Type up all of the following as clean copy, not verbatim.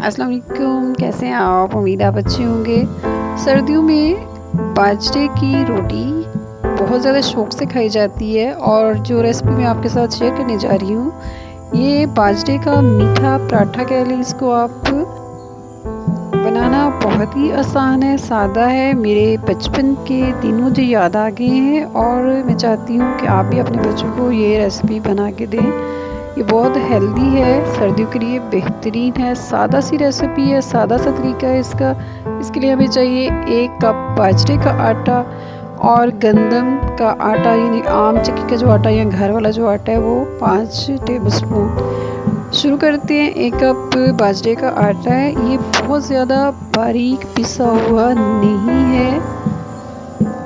अस्सलाम वालेकुम, कैसे हैं आप? उम्मीद आप अच्छे होंगे। सर्दियों में बाजरे की रोटी बहुत ज़्यादा शौक़ से खाई जाती है और जो रेसिपी मैं आपके साथ शेयर करने जा रही हूँ, ये बाजरे का मीठा पराठा कह लें इसको आप। बनाना बहुत ही आसान है, सादा है। मेरे बचपन के दिन मुझे याद आ गए हैं और मैं चाहती हूँ कि आप भी अपने बच्चों को ये रेसिपी बना के दें। ये बहुत हेल्दी है, सर्दियों के लिए बेहतरीन है। सादा सी रेसिपी है, सादा सा तरीका है इसका। इसके लिए हमें चाहिए 1 कप बाजरे का आटा और गंदम का आटा, यानी आम चक्की का जो आटा या घर वाला जो आटा है वो 5 टेबलस्पून। शुरू करते हैं। 1 कप बाजरे का आटा है, ये बहुत ज़्यादा बारीक पिसा हुआ नहीं है।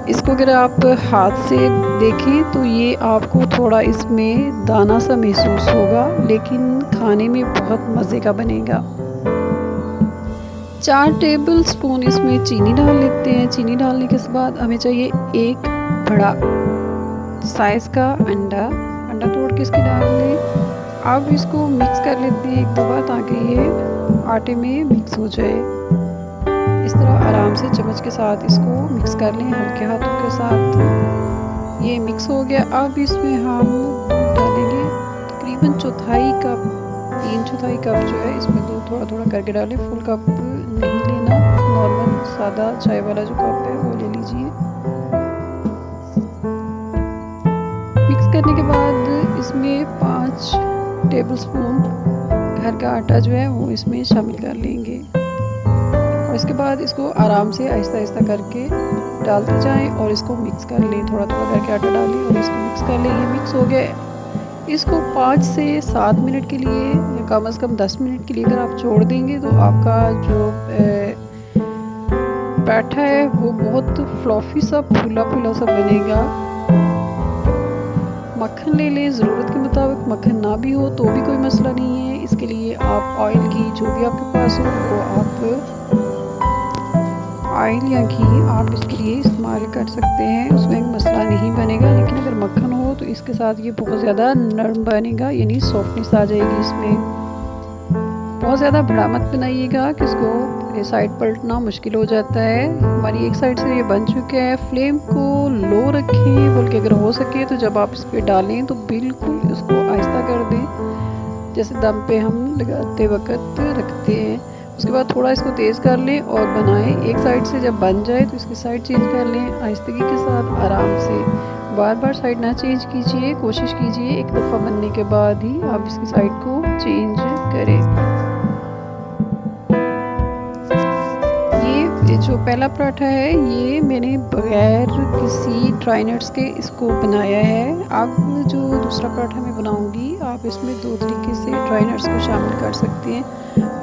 इसको अगर आप हाथ से देखें तो ये आपको थोड़ा इसमें दाना सा महसूस होगा, लेकिन खाने में बहुत मज़े का बनेगा। 4 टेबलस्पून इसमें चीनी डाल लेते हैं। चीनी डालने के बाद हमें चाहिए 1 बड़ा साइज़ का अंडा तोड़ के इसके डाल लें। अब इसको मिक्स कर लेते हैं 1-2 बार, ताकि ये आटे में मिक्स हो जाए। इस तरह आराम से चम्मच के साथ इसको मिक्स कर लें, हल्के हाथों के साथ। ये मिक्स हो गया। अब इसमें हम दूध डालेंगे, तकरीबन 3/4 कप जो है इसमें दूध थोड़ा थोड़ा करके डालें। फुल कप नहीं लेना, नॉर्मल सादा चाय वाला जो कप है वो ले लीजिए। मिक्स करने के बाद इसमें 5 टेबलस्पून घर का आटा जो है वो इसमें शामिल कर लेंगे और इसके बाद इसको आराम से आहिस्ता आहिस्ता करके डालते जाएं और इसको मिक्स कर लें। थोड़ा थोड़ा करके आटा डालें और इसको मिक्स कर लें। ये मिक्स हो गया। इसको 5 से 7 मिनट के लिए या कम से कम 10 मिनट के लिए अगर आप छोड़ देंगे तो आपका जो पराठा है वो बहुत फ्लॉफी सा फूला फूला सा बनेगा। मक्खन ले लें, ज़रूरत के मुताबिक। मक्खन ना भी हो तो भी कोई मसला नहीं है। इसके लिए आप ऑयल, घी जो भी आपके पास हो वो आप ऑयल या घी आप इसके लिए इस्तेमाल कर सकते हैं, उसमें मसला नहीं बनेगा। लेकिन अगर मक्खन हो तो इसके साथ ये बहुत ज़्यादा नरम बनेगा, यानी सॉफ्टनेस आ जाएगी इसमें। बहुत ज़्यादा बड़ा मत बनाइएगा कि इसको साइड पलटना मुश्किल हो जाता है। हमारी एक साइड से ये बन चुका है। फ्लेम को लो रखें, बल्कि अगर हो सके तो जब आप इस पर डालें तो बिल्कुल इसको आहिस्ता कर दें, जैसे दम पे हम लगाते वक्त रखते हैं। उसके बाद थोड़ा इसको तेज़ कर लें और बनाएं। एक साइड से जब बन जाए तो इसकी साइड चेंज कर लें आहिस्तगी के साथ, आराम से। बार बार साइड ना चेंज कीजिए, कोशिश कीजिए एक दफ़ा बनने के बाद ही आप इसकी साइड को चेंज करें। ये जो पहला पराठा है ये मैंने बगैर किसी ड्राई नट्स के इसको बनाया है। अब जो दूसरा पराठा मैं बनाऊंगी, आप इसमें 2 तरीके से ड्राई नट्स को शामिल कर सकते हैं।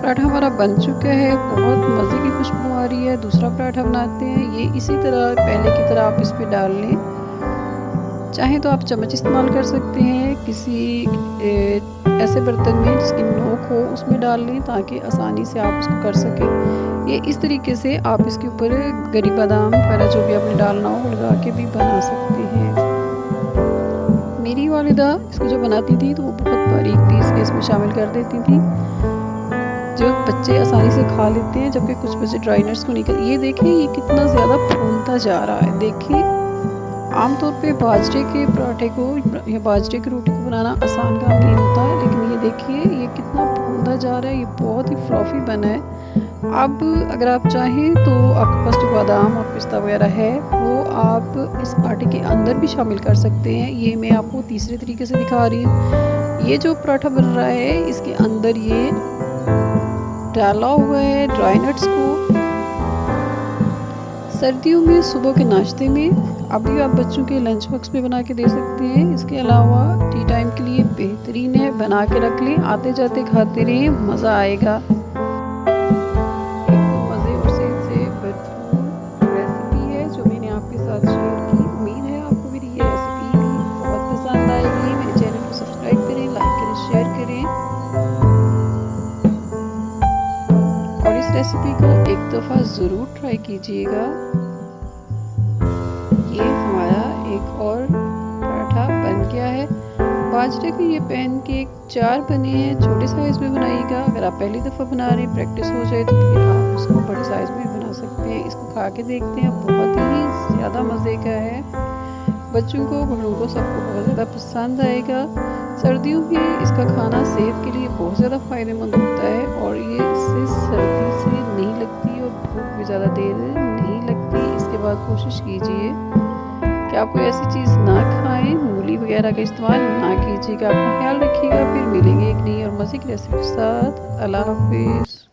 पराठा हमारा बन चुका है, बहुत मज़े की खुशबू आ रही है। दूसरा पराठा बनाते हैं। ये इसी तरह पहले की तरह आप इस पर डाल लें। चाहे तो आप चम्मच इस्तेमाल कर सकते हैं, किसी ऐसे बर्तन में जिसकी नोक हो उसमें डाल लें, ताकि आसानी से आप उसको कर सकें। ये इस तरीके से आप इसके ऊपर गरी बादाम वगैरह जो भी आपने डालना हो लगा के भी बना सकते हैं। मेरी वालिदा इसको जो बनाती थी तो वो बहुत बारीक पीस के इसमें शामिल कर देती थी, जो बच्चे आसानी से खा लेते हैं, जबकि कुछ बच्चे ड्राई नट्स को नहीं करते। ये देखें ये कितना ज़्यादा फूलता जा रहा है। देखिए, आमतौर पे बाजरे के पराठे को या बाजरे की रोटी को बनाना आसान काम नहीं होता है, लेकिन ये देखिए ये कितना फूलता जा रहा है। ये बहुत ही फ्लॉफी बना है। अब अगर आप चाहें तो आपके पास जो बादाम और पिस्ता वगैरह है वो आप इस आटे के अंदर भी शामिल कर सकते हैं। ये मैं आपको तीसरे तरीके से दिखा रही हूँ। ये जो पराठा बन रहा है इसके अंदर ये डाला हुआ है ड्राई नट्स को। सर्दियों में सुबह के नाश्ते में अभी आप बच्चों के लंच बॉक्स में बना के दे सकते हैं। इसके अलावा टी टाइम के लिए बेहतरीन है, बना के रख लें, आते जाते खाते रहें, मज़ा आएगा। एक मज़े और सेहत से भरपूर रेसिपी है जो मैंने आपके साथ शेयर की। उम्मीद है आपको मेरी ये रेसिपी बहुत पसंद आएगी। मेरे चैनल को सब्सक्राइब करें, लाइक करें, शेयर करें और इस रेसिपी को एक दफ़ा ज़रूर ट्राई कीजिएगा। ये हमारा एक और पराठा बन गया है। बाजरे के ये पैन केक 4 बने हैं, छोटे साइज़ में बनाइएगा। अगर आप पहली दफ़ा बना रहे हैं, प्रैक्टिस हो जाए तो फिर आप इसको बड़े साइज़ में बना सकते हैं। इसको खा के देखते हैं, बहुत ही ज़्यादा मज़े का है। बच्चों को, बड़ों को, सबको बहुत ज़्यादा पसंद आएगा। सर्दियों में इसका खाना सेहत के लिए बहुत ज़्यादा फ़ायदेमंद होता है और ये इससे सर्दी से नहीं लगती और भूख भी ज़्यादा देर नहीं लगती। इसके बाद कोशिश कीजिए कि आप कोई ऐसी चीज़ ना खाएं, मूली वगैरह का इस्तेमाल ना कीजिएगा। अपना ख्याल रखिएगा। फिर मिलेंगे एक नई और मज़े की रेसिपी के साथ। अल्लाह हाफिज़।